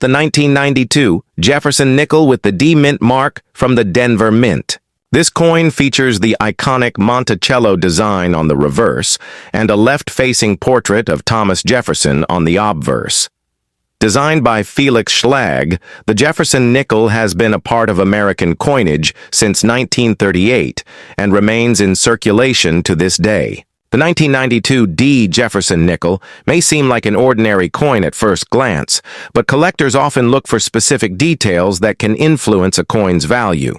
The 1992 Jefferson nickel with the D mint mark from the Denver Mint. This coin features the iconic Monticello design on the reverse and a left-facing portrait of Thomas Jefferson on the obverse. Designed by Felix Schlag, the Jefferson nickel has been a part of American coinage since 1938 and remains in circulation to this day. The 1992 D Jefferson nickel may seem like an ordinary coin at first glance, but collectors often look for specific details that can influence a coin's value.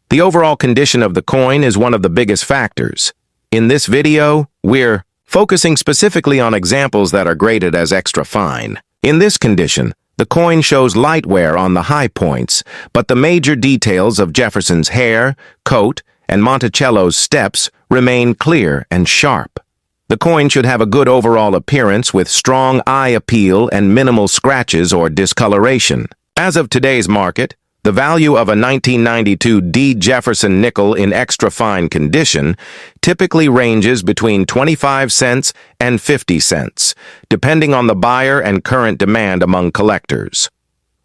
The overall condition of the coin is one of the biggest factors. In this video, we're focusing specifically on examples that are graded as extra fine. In this condition, the coin shows light wear on the high points, but the major details of Jefferson's hair, coat, and Monticello's steps remain clear and sharp. The coin should have a good overall appearance with strong eye appeal and minimal scratches or discoloration. As of today's market, the value of a 1992 D Jefferson nickel in extra fine condition typically ranges between 25 cents and 50 cents, depending on the buyer and current demand among collectors.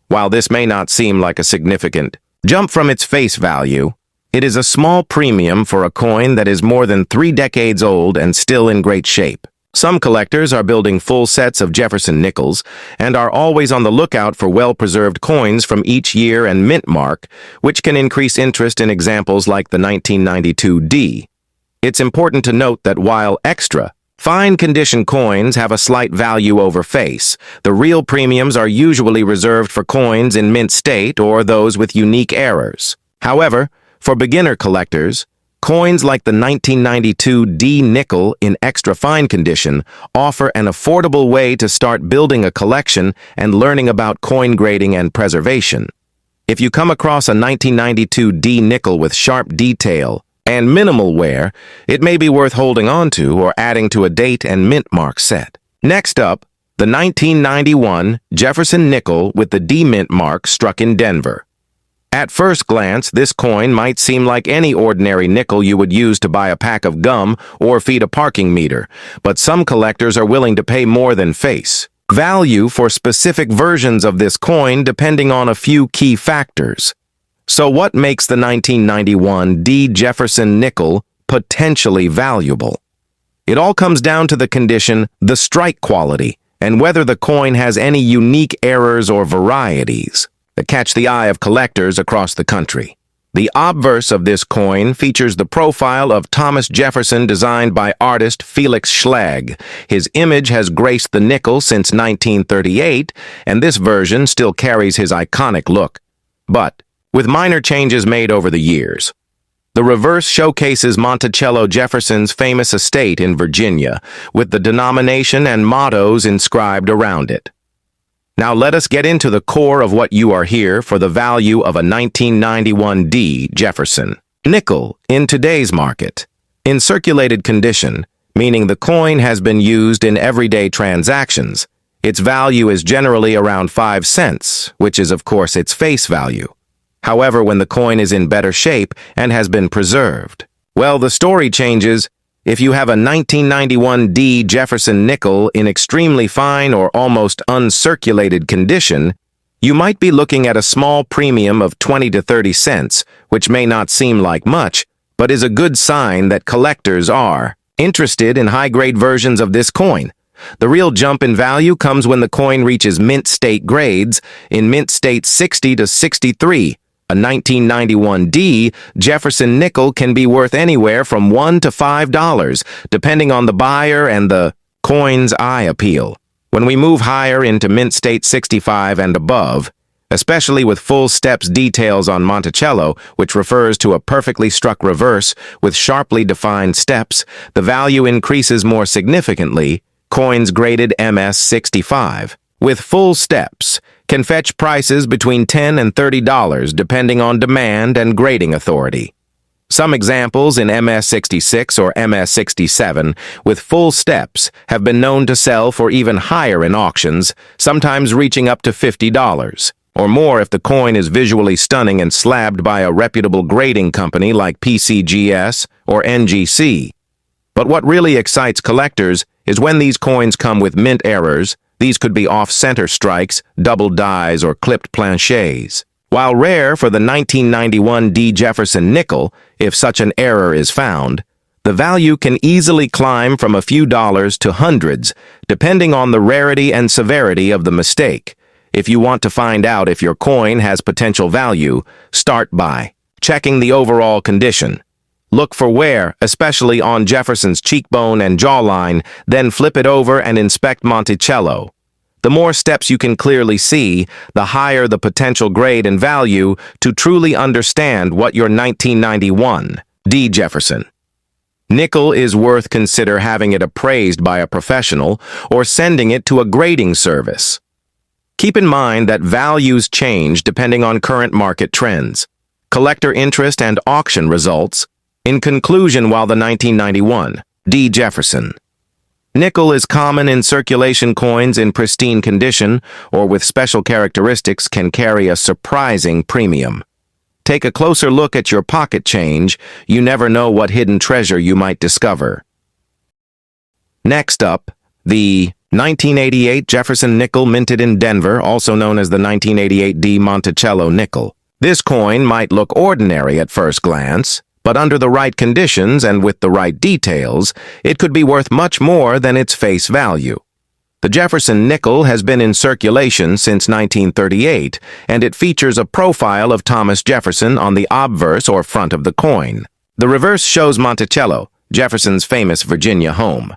While this may not seem like a significant jump from its face value, it is a small premium for a coin that is more than 3 decades old and still in great shape. Some collectors are building full sets of Jefferson nickels and are always on the lookout for well-preserved coins from each year and mint mark, which can increase interest in examples like the 1992 D. It's important to note that while extra fine condition coins have a slight value over face, the real premiums are usually reserved for coins in mint state or those with unique errors. However, for beginner collectors, coins like the 1992 D nickel in extra fine condition offer an affordable way to start building a collection and learning about coin grading and preservation. If you come across a 1992 D nickel with sharp detail and minimal wear, it may be worth holding on to or adding to a date and mint mark set. Next up, the 1991 Jefferson nickel with the D mint mark struck in Denver. At first glance, this coin might seem like any ordinary nickel you would use to buy a pack of gum or feed a parking meter, but some collectors are willing to pay more than face value for specific versions of this coin depending on a few key factors. So what makes the 1991 D Jefferson nickel potentially valuable? It all comes down to the condition, the strike quality, and whether the coin has any unique errors or varieties that catch the eye of collectors across the country. The obverse of this coin features the profile of Thomas Jefferson designed by artist Felix Schlag. His image has graced the nickel since 1938, and this version still carries his iconic look, but with minor changes made over the years. The reverse showcases Monticello Jefferson's famous estate in Virginia, with the denomination and mottos inscribed around it. Now let us get into the core of what you are here for: the value of a 1991 D Jefferson nickel in today's market. In circulated condition, meaning the coin has been used in everyday transactions, its value is generally around 5 cents, which is of course its face value. However, when the coin is in better shape and has been preserved, well, the story changes. If you have a 1991 D Jefferson nickel in extremely fine or almost uncirculated condition, you might be looking at a small premium of 20 to 30 cents, which may not seem like much, but is a good sign that collectors are interested in high-grade versions of this coin. The real jump in value comes when the coin reaches mint state grades, in mint state 60 to 63. A 1991 D Jefferson nickel can be worth anywhere from $1 to $5, depending on the buyer and the coin's eye appeal. When we move higher into mint state 65 and above, especially with full steps details on Monticello, which refers to a perfectly struck reverse with sharply defined steps, the value increases more significantly. Coins graded MS 65 with full steps can fetch prices between $10 and $30 depending on demand and grading authority. Some examples in MS 66 or MS 67 with full steps have been known to sell for even higher in auctions, sometimes reaching up to $50 or more if the coin is visually stunning and slabbed by a reputable grading company like PCGS or NGC. But what really excites collectors is when these coins come with mint errors, These could be off-center strikes, double dies, or clipped planchets. While rare for the 1991 D. Jefferson nickel, if such an error is found, the value can easily climb from a few dollars to hundreds, depending on the rarity and severity of the mistake. If you want to find out if your coin has potential value, start by checking the overall condition. Look for wear, especially on Jefferson's cheekbone and jawline, then flip it over and inspect Monticello. The more steps you can clearly see, the higher the potential grade and value to truly understand what your 1991 D. Jefferson nickel is worth. Consider having it appraised by a professional or sending it to a grading service. Keep in mind that values change depending on current market trends, collector interest, and auction results. In conclusion, while the 1991 D. Jefferson nickel is common in circulation, coins in pristine condition or with special characteristics can carry a surprising premium. Take a closer look at your pocket change. You never know what hidden treasure you might discover. Next up, the 1988 Jefferson nickel minted in Denver, also known as the 1988 D. Monticello nickel. This coin might look ordinary at first glance, but under the right conditions and with the right details, it could be worth much more than its face value. The Jefferson nickel has been in circulation since 1938, and it features a profile of Thomas Jefferson on the obverse or front of the coin. The reverse shows Monticello, Jefferson's famous Virginia home.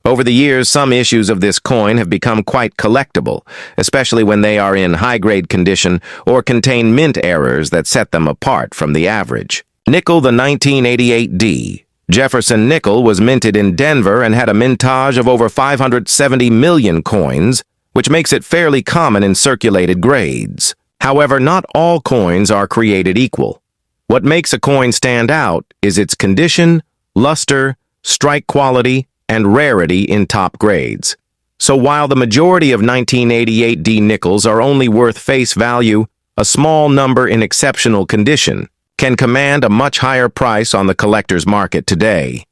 Over the years, some issues of this coin have become quite collectible, especially when they are in high-grade condition or contain mint errors that set them apart from the average. Nickel, the 1988 D. Jefferson nickel was minted in Denver and had a mintage of over 570 million coins, which makes it fairly common in circulated grades. However, not all coins are created equal. What makes a coin stand out is its condition, luster, strike quality, and rarity in top grades. So while the majority of 1988 D nickels are only worth face value, a small number in exceptional condition can command a much higher price on the collector's market today.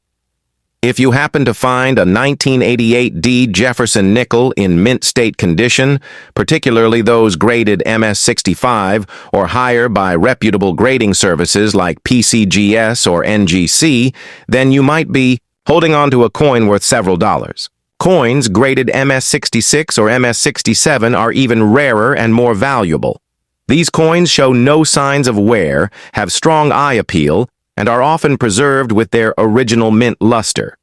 If you happen to find a 1988 D. Jefferson nickel in mint state condition, particularly those graded MS65 or higher by reputable grading services like PCGS or NGC, then you might be holding on to a coin worth several dollars. Coins graded MS66 or MS67 are even rarer and more valuable. These coins show no signs of wear, have strong eye appeal, and are often preserved with their original mint luster.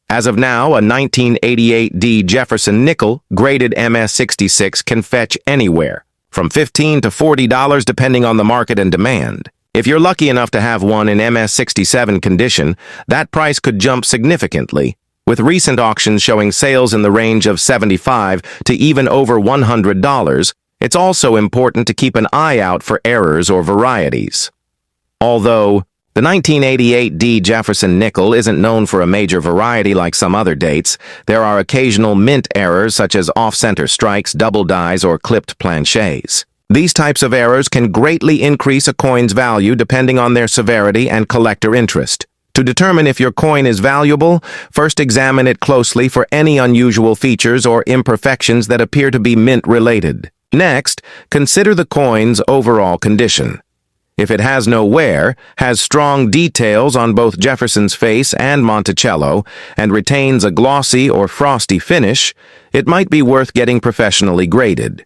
As of now, a 1988 D. Jefferson nickel graded MS66 can fetch anywhere from $15 to $40 depending on the market and demand. If you're lucky enough to have one in MS67 condition, that price could jump significantly, with recent auctions showing sales in the range of $75 to even over $100. It's also important to keep an eye out for errors or varieties. Although the 1988 D. Jefferson nickel isn't known for a major variety like some other dates, there are occasional mint errors such as off-center strikes, double dies, or clipped planchets. These types of errors can greatly increase a coin's value depending on their severity and collector interest. To determine if your coin is valuable, first examine it closely for any unusual features or imperfections that appear to be mint-related. Next, consider the coin's overall condition. If it has no wear, has strong details on both Jefferson's face and Monticello, and retains a glossy or frosty finish, it might be worth getting professionally graded.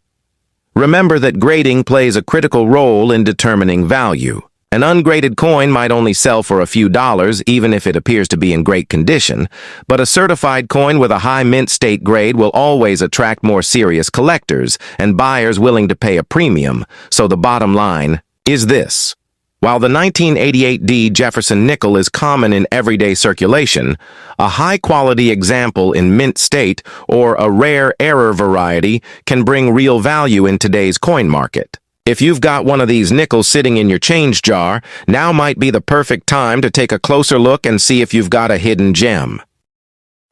Remember that grading plays a critical role in determining value. An ungraded coin might only sell for a few dollars even if it appears to be in great condition, but a certified coin with a high mint state grade will always attract more serious collectors and buyers willing to pay a premium. So the bottom line is this. While the 1988 D. Jefferson nickel is common in everyday circulation, a high-quality example in mint state or a rare error variety can bring real value in today's coin market. If you've got one of these nickels sitting in your change jar, now might be the perfect time to take a closer look and see if you've got a hidden gem.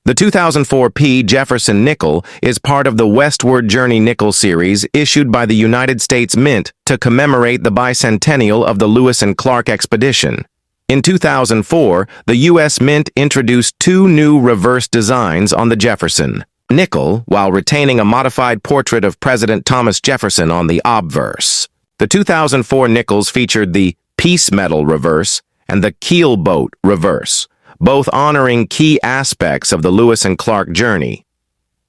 The 2004 P. Jefferson nickel is part of the Westward Journey nickel series issued by the United States Mint to commemorate the bicentennial of the Lewis and Clark expedition. In 2004, the U.S. Mint introduced two new reverse designs on the Jefferson. nickel while retaining a modified portrait of President Thomas Jefferson on the obverse. The 2004 nickels featured the Peace Medal reverse and the Keelboat reverse, both honoring key aspects of the Lewis and Clark journey.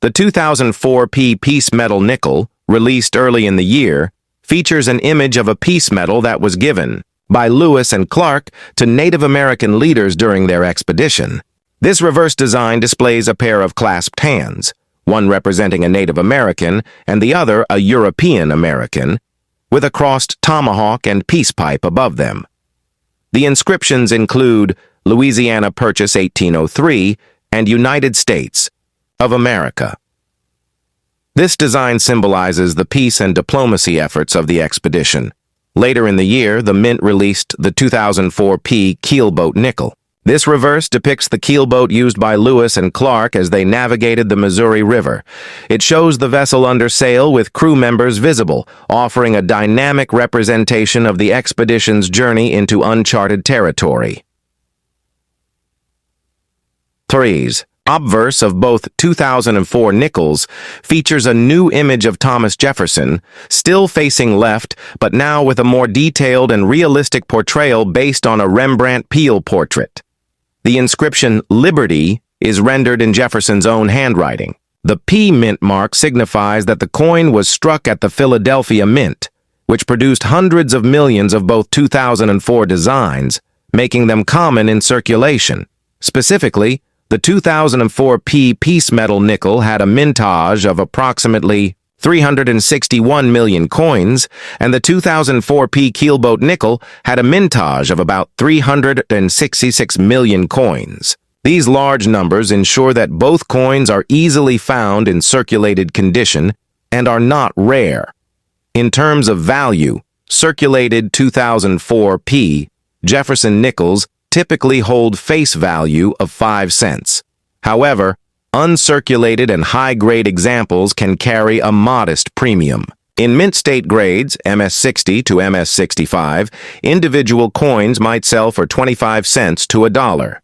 The 2004 Peace Medal nickel, released early in the year, features an image of a peace medal that was given by Lewis and Clark to Native American leaders during their expedition. This reverse design displays a pair of clasped hands, one representing a Native American and the other a European American, with a crossed tomahawk and peace pipe above them. The inscriptions include Louisiana Purchase 1803 and United States of America. This design symbolizes the peace and diplomacy efforts of the expedition. Later in the year, the Mint released the 2004 Keelboat nickel. This reverse depicts the keelboat used by Lewis and Clark as they navigated the Missouri River. It shows the vessel under sail with crew members visible, offering a dynamic representation of the expedition's journey into uncharted territory. 3. Obverse of both 2004 nickels features a new image of Thomas Jefferson, still facing left, but now with a more detailed and realistic portrayal based on a Rembrandt Peale portrait. The inscription Liberty is rendered in Jefferson's own handwriting. The P mint mark signifies that the coin was struck at the Philadelphia Mint, which produced hundreds of millions of both 2004 designs, making them common in circulation. Specifically, the 2004 Peace Medal nickel had a mintage of approximately 361 million coins, and the 2004 Keelboat nickel had a mintage of about 366 million coins. These large numbers ensure that both coins are easily found in circulated condition and are not rare. In terms of value, circulated 2004 Jefferson nickels typically hold face value of 5 cents. However, uncirculated and high-grade examples can carry a modest premium. In mint state grades, MS-60 to MS-65, individual coins might sell for 25 cents to $1.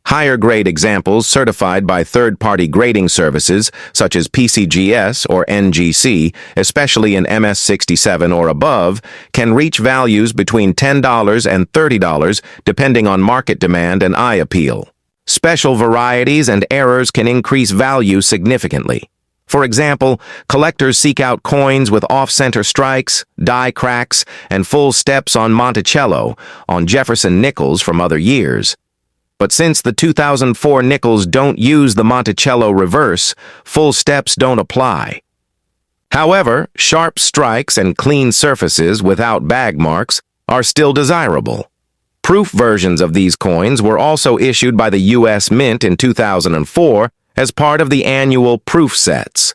Higher-grade examples certified by third-party grading services, such as PCGS or NGC, especially in MS-67 or above, can reach values between $10 and $30 depending on market demand and eye appeal. Special varieties and errors can increase value significantly. For example, collectors seek out coins with off-center strikes, die cracks, and full steps on Monticello, on Jefferson nickels from other years. But since the 2004 nickels don't use the Monticello reverse, full steps don't apply. However, sharp strikes and clean surfaces without bag marks are still desirable. Proof versions of these coins were also issued by the U.S. Mint in 2004 as part of the annual proof sets.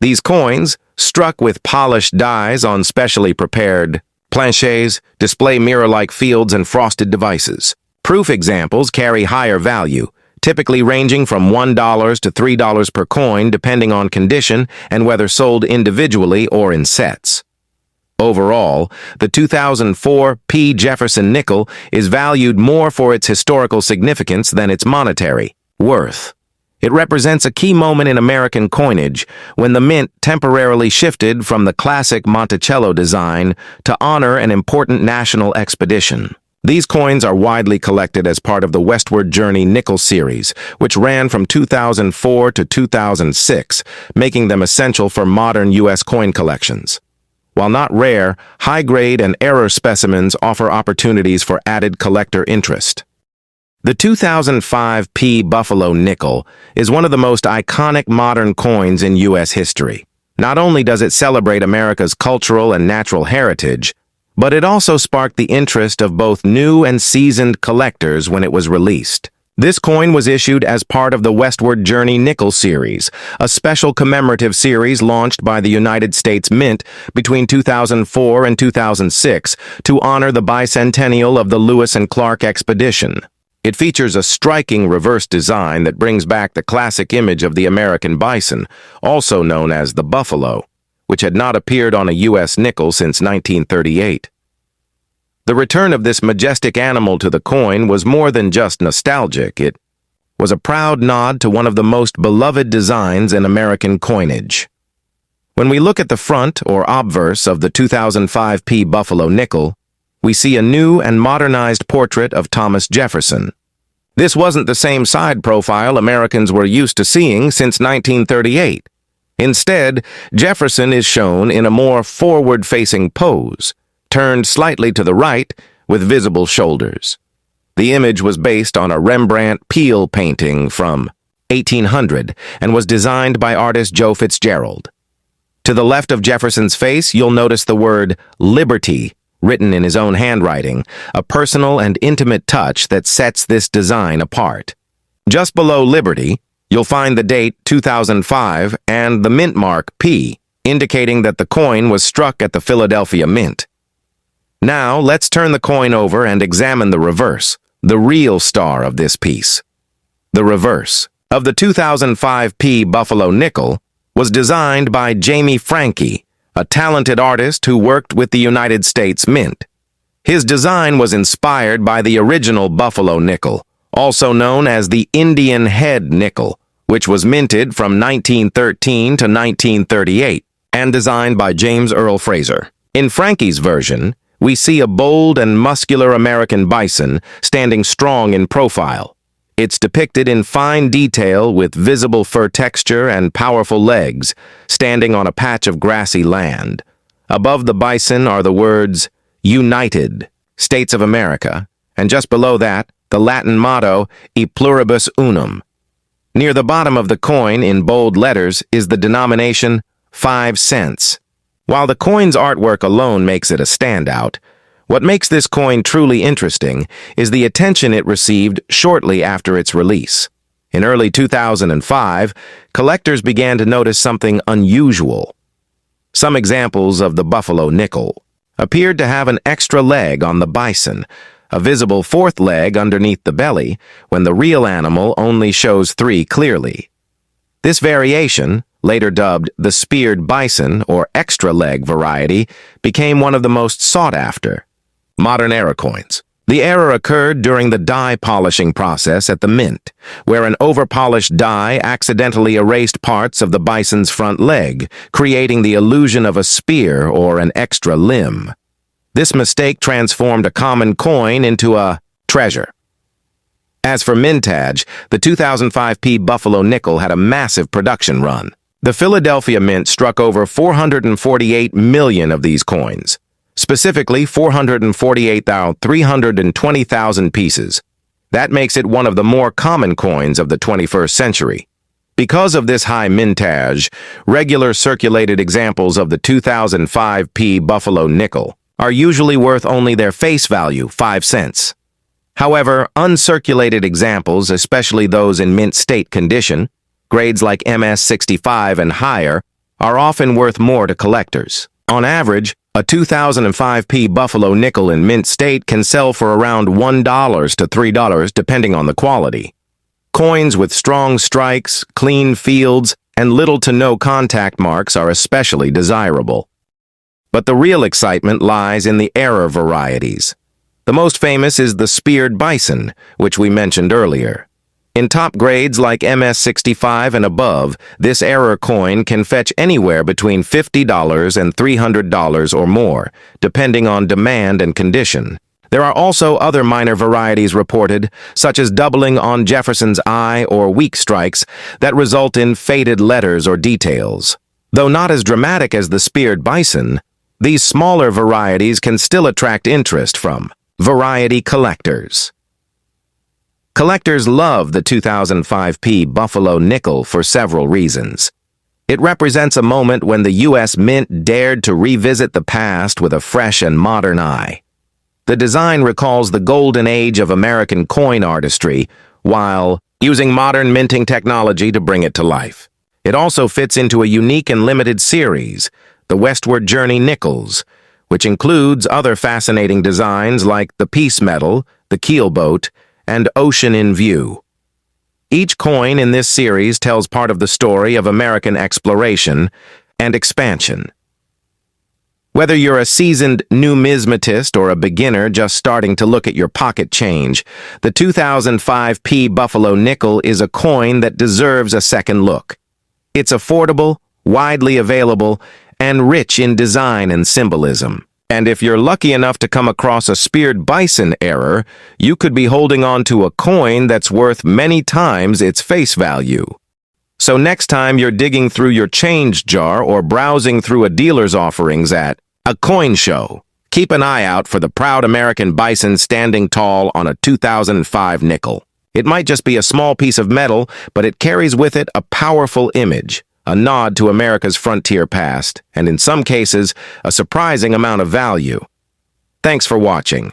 These coins, struck with polished dies on specially prepared planchets, display mirror-like fields and frosted devices. Proof examples carry higher value, typically ranging from $1 to $3 per coin depending on condition and whether sold individually or in sets. Overall, the 2004 Jefferson nickel is valued more for its historical significance than its monetary worth. It represents a key moment in American coinage when the mint temporarily shifted from the classic Monticello design to honor an important national expedition. These coins are widely collected as part of the Westward Journey nickel series, which ran from 2004 to 2006, making them essential for modern U.S. coin collections. While not rare, high-grade and error specimens offer opportunities for added collector interest. The 2005 Buffalo nickel is one of the most iconic modern coins in U.S. history. Not only does it celebrate America's cultural and natural heritage, but it also sparked the interest of both new and seasoned collectors when it was released. This coin was issued as part of the Westward Journey nickel series, a special commemorative series launched by the United States Mint between 2004 and 2006 to honor the bicentennial of the Lewis and Clark expedition. It features a striking reverse design that brings back the classic image of the American bison, also known as the buffalo, which had not appeared on a U.S. nickel since 1938. The return of this majestic animal to the coin was more than just nostalgic. It was a proud nod to one of the most beloved designs in American coinage. When we look at the front or obverse of the 2005 Buffalo nickel, we see a new and modernized portrait of Thomas Jefferson. This wasn't the same side profile Americans were used to seeing since 1938. Instead, Jefferson is shown in a more forward-facing pose, turned slightly to the right with visible shoulders. The image was based on a Rembrandt Peale painting from 1800 and was designed by artist Joe Fitzgerald. To the left of Jefferson's face, you'll notice the word Liberty written in his own handwriting, a personal and intimate touch that sets this design apart. Just below Liberty, you'll find the date 2005 and the mint mark P, indicating that the coin was struck at the Philadelphia Mint. Now, let's turn the coin over and examine the reverse, the real star of this piece. The reverse of the 2005 Buffalo nickel was designed by Jamie Franke, a talented artist who worked with the United States Mint. His design was inspired by the original Buffalo nickel, also known as the Indian head nickel, which was minted from 1913 to 1938 and designed by James Earl Fraser. In Franke's version, we see a bold and muscular American bison standing strong in profile. It's depicted in fine detail with visible fur texture and powerful legs, standing on a patch of grassy land. Above the bison are the words, United, States of America, and just below that, the Latin motto, E pluribus unum. Near the bottom of the coin, in bold letters, is the denomination 5 cents. While the coin's artwork alone makes it a standout, what makes this coin truly interesting is the attention it received shortly after its release. In early 2005, collectors began to notice something unusual. Some examples of the Buffalo nickel appeared to have an extra leg on the bison, a visible fourth leg underneath the belly, when the real animal only shows 3 clearly. This variation, later dubbed the speared bison or extra leg variety, became one of the most sought after. Modern era coins. The error occurred during the die polishing process at the mint, where an overpolished die accidentally erased parts of the bison's front leg, creating the illusion of a spear or an extra limb. This mistake transformed a common coin into a treasure. As for mintage, the 2005 Buffalo nickel had a massive production run. The Philadelphia Mint struck over 448 million of these coins, specifically 320,000 pieces. That makes it one of the more common coins of the 21st century. Because of this high mintage, regular circulated examples of the 2005 Buffalo nickel are usually worth only their face value, 5 cents. However, uncirculated examples, especially those in mint state condition, grades like MS65 and higher, are often worth more to collectors. On average, a 2005 Buffalo nickel in mint state can sell for around $1 to $3 depending on the quality. Coins with strong strikes, clean fields, and little to no contact marks are especially desirable. But the real excitement lies in the error varieties. The most famous is the speared bison, which we mentioned earlier. In top grades like MS65 and above, this error coin can fetch anywhere between $50 and $300 or more, depending on demand and condition. There are also other minor varieties reported, such as doubling on Jefferson's eye or weak strikes, that result in faded letters or details. Though not as dramatic as the speared bison, these smaller varieties can still attract interest from variety collectors. Collectors love the 2005 Buffalo nickel for several reasons. It represents a moment when the U.S. Mint dared to revisit the past with a fresh and modern eye. The design recalls the golden age of American coin artistry, while using modern minting technology to bring it to life. It also fits into a unique and limited series, the Westward Journey Nickels, which includes other fascinating designs like the Peace Medal, the Keelboat, and Ocean in View. Each coin in this series tells part of the story of American exploration and expansion. Whether you're a seasoned numismatist or a beginner just starting to look at your pocket change, the 2005 Buffalo nickel is a coin that deserves a second look. It's affordable, widely available, and rich in design and symbolism. And if you're lucky enough to come across a speared bison error, you could be holding on to a coin that's worth many times its face value. So next time you're digging through your change jar or browsing through a dealer's offerings at a coin show, keep an eye out for the proud American bison standing tall on a 2005 nickel. It might just be a small piece of metal, but it carries with it a powerful image, a nod to America's frontier past, and in some cases, a surprising amount of value. Thanks for watching.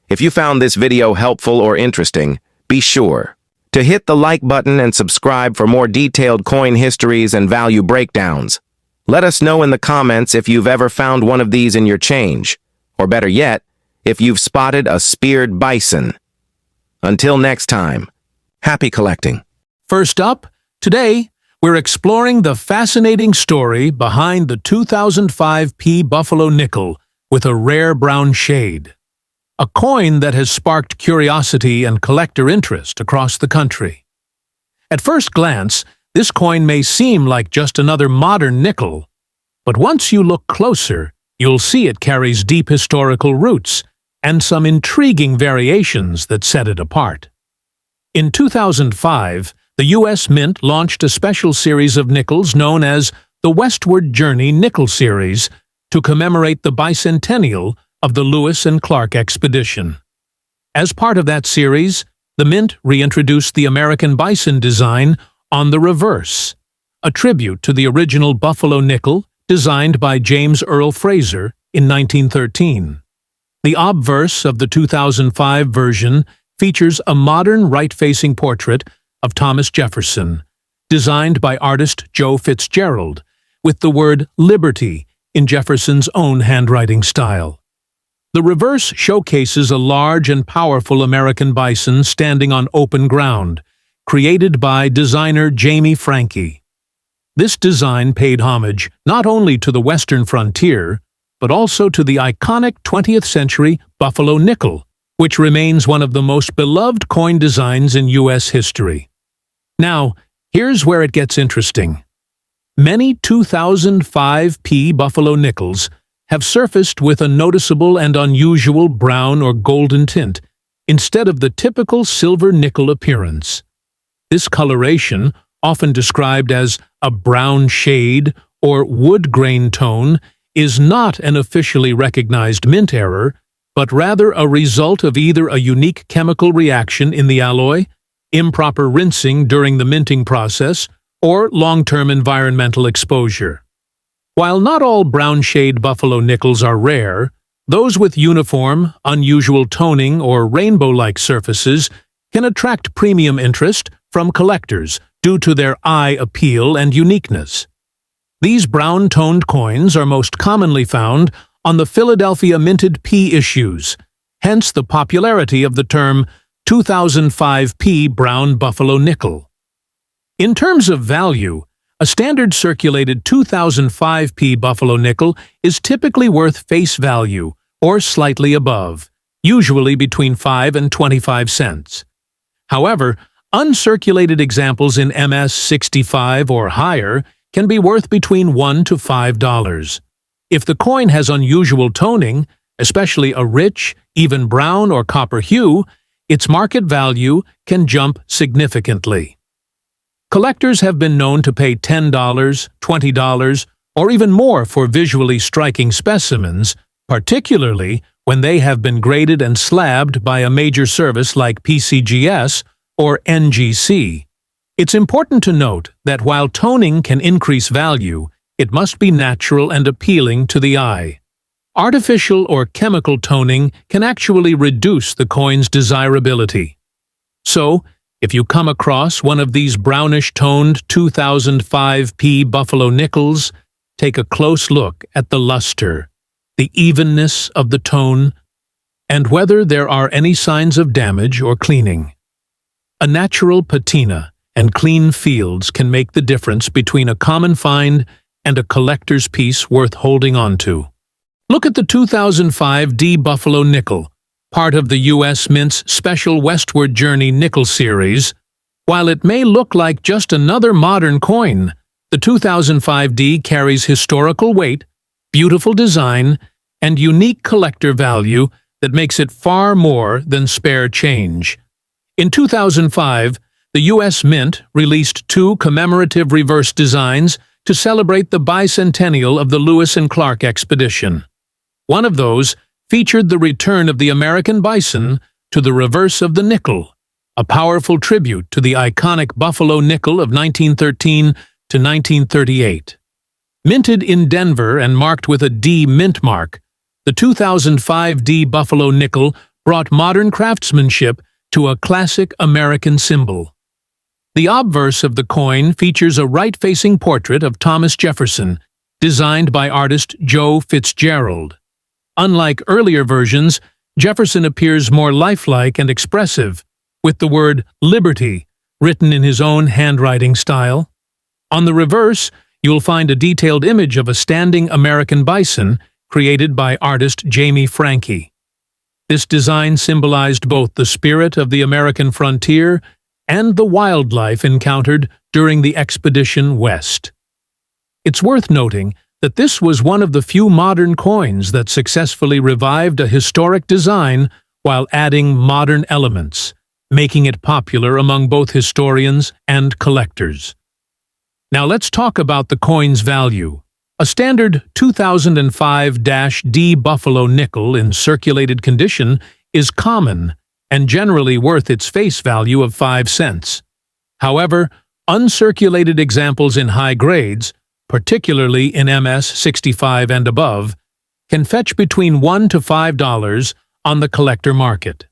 If you found this video helpful or interesting, be sure to hit the like button and subscribe for more detailed coin histories and value breakdowns. Let us know in the comments if you've ever found one of these in your change, or better yet, if you've spotted a speared bison. Until next time, happy collecting. First up, today, we're exploring the fascinating story behind the 2005 Buffalo nickel with a rare brown shade. A coin that has sparked curiosity and collector interest across the country. At first glance, this coin may seem like just another modern nickel, but once you look closer, you'll see it carries deep historical roots and some intriguing variations that set it apart. In 2005, the U.S. Mint launched a special series of nickels known as the Westward Journey Nickel Series to commemorate the bicentennial of the Lewis and Clark expedition. As part of that series, the Mint reintroduced the American bison design on the reverse, a tribute to the original Buffalo nickel designed by James Earl Fraser in 1913. The obverse of the 2005 version features a modern right-facing portrait of Thomas Jefferson, designed by artist Joe Fitzgerald, with the word Liberty in Jefferson's own handwriting style. The reverse showcases a large and powerful American bison standing on open ground, created by designer Jamie Franke. This design paid homage not only to the western frontier, but also to the iconic 20th century Buffalo nickel, which remains one of the most beloved coin designs in U.S. history. Now, here's where it gets interesting. Many 2005 Buffalo nickels have surfaced with a noticeable and unusual brown or golden tint, instead of the typical silver nickel appearance. This coloration, often described as a brown shade or wood grain tone, is not an officially recognized mint error, but rather a result of either a unique chemical reaction in the alloy, improper rinsing during the minting process, or long-term environmental exposure. While not all brown shade Buffalo nickels are rare, those with uniform, unusual toning or rainbow-like surfaces can attract premium interest from collectors due to their eye appeal and uniqueness. These brown-toned coins are most commonly found on the Philadelphia minted P issues, hence the popularity of the term 2005 brown Buffalo nickel. In terms of value, a standard circulated 2005 Buffalo nickel is typically worth face value or slightly above, usually between 5 and 25 cents. However, uncirculated examples in MS-65 or higher can be worth between $1 to $5. If the coin has unusual toning, especially a rich, even brown or copper hue, its market value can jump significantly. Collectors have been known to pay $10, $20, or even more for visually striking specimens, particularly when they have been graded and slabbed by a major service like PCGS or NGC. It's important to note that while toning can increase value, it must be natural and appealing to the eye. Artificial or chemical toning can actually reduce the coin's desirability. So, if you come across one of these brownish-toned 2005 Buffalo nickels, take a close look at the luster, the evenness of the tone, and whether there are any signs of damage or cleaning. A natural patina and clean fields can make the difference between a common find and a collector's piece worth holding on to. Look at the 2005 D Buffalo nickel, part of the U.S. Mint's special Westward Journey nickel series. While it may look like just another modern coin, the 2005 D carries historical weight, beautiful design, and unique collector value that makes it far more than spare change. In 2005, the U.S. Mint released two commemorative reverse designs to celebrate the bicentennial of the Lewis and Clark expedition. One of those featured the return of the American bison to the reverse of the nickel, a powerful tribute to the iconic Buffalo nickel of 1913 to 1938. Minted in Denver and marked with a D mint mark, the 2005 D Buffalo nickel brought modern craftsmanship to a classic American symbol. The obverse of the coin features a right-facing portrait of Thomas Jefferson, designed by artist Joe Fitzgerald. Unlike earlier versions, Jefferson appears more lifelike and expressive, with the word "Liberty" written in his own handwriting style. On the reverse, you'll find a detailed image of a standing American bison created by artist Jamie Franke. This design symbolized both the spirit of the American frontier and the wildlife encountered during the expedition west. It's worth noting that this was one of the few modern coins that successfully revived a historic design while adding modern elements, making it popular among both historians and collectors. Now let's talk about the coin's value. A standard 2005-D Buffalo nickel in circulated condition is common and generally worth its face value of 5 cents. However, uncirculated examples in high grades, particularly in MS 65 and above, can fetch between $1 to $5 on the collector market.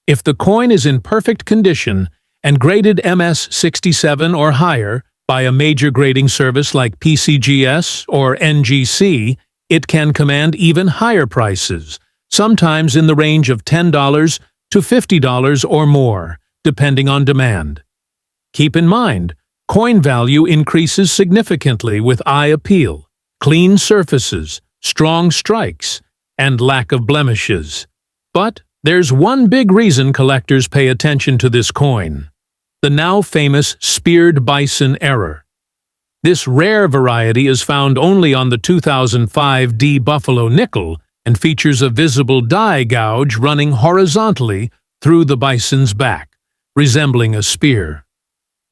If the coin is in perfect condition and graded MS 67 or higher by a major grading service like PCGS or NGC, it can command even higher prices, sometimes in the range of $10 to $50 or more, depending on demand. Keep in mind, coin value increases significantly with eye appeal, clean surfaces, strong strikes, and lack of blemishes. But there's one big reason collectors pay attention to this coin: the now famous speared bison error. This rare variety is found only on the 2005 D Buffalo nickel and features a visible die gouge running horizontally through the bison's back, resembling a spear.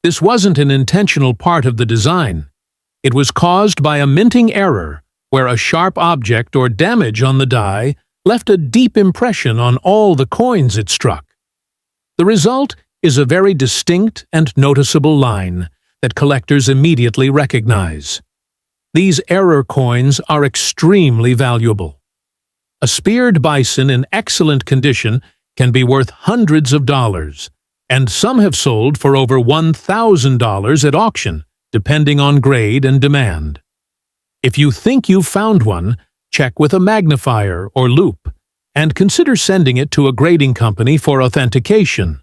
This wasn't an intentional part of the design. It was caused by a minting error, where a sharp object or damage on the die left a deep impression on all the coins it struck. The result is a very distinct and noticeable line that collectors immediately recognize. These error coins are extremely valuable. A speared bison in excellent condition can be worth hundreds of dollars, and some have sold for over $1,000 at auction, depending on grade and demand. If you think you've found one, check with a magnifier or loupe, and consider sending it to a grading company for authentication.